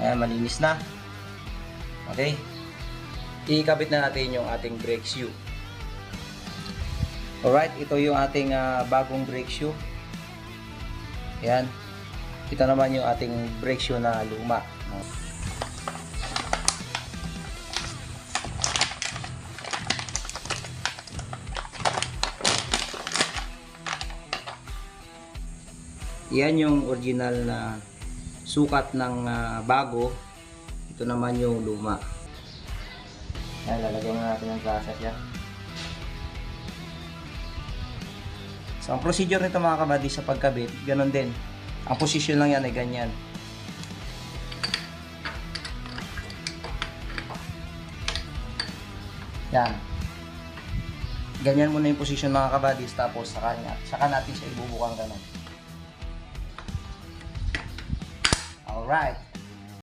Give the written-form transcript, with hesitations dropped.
Ayan, malinis na. Okay. Ikabit na natin yung ating brake shoe. Alright, ito yung ating bagong brake shoe. Ayan. Ito naman yung ating brake shoe na luma. Yan yung original na sukat ng bago. Ito naman yung luma. Ayan, lalagyan na natin ng grasa siya. So, ang procedure nito mga kabady sa pagkabit, ganun din. Ang position lang yan ay ganyan. Yan. Ganyan muna yung position mga kabady, tapos saka natin siya ibubukang ganun. Alright.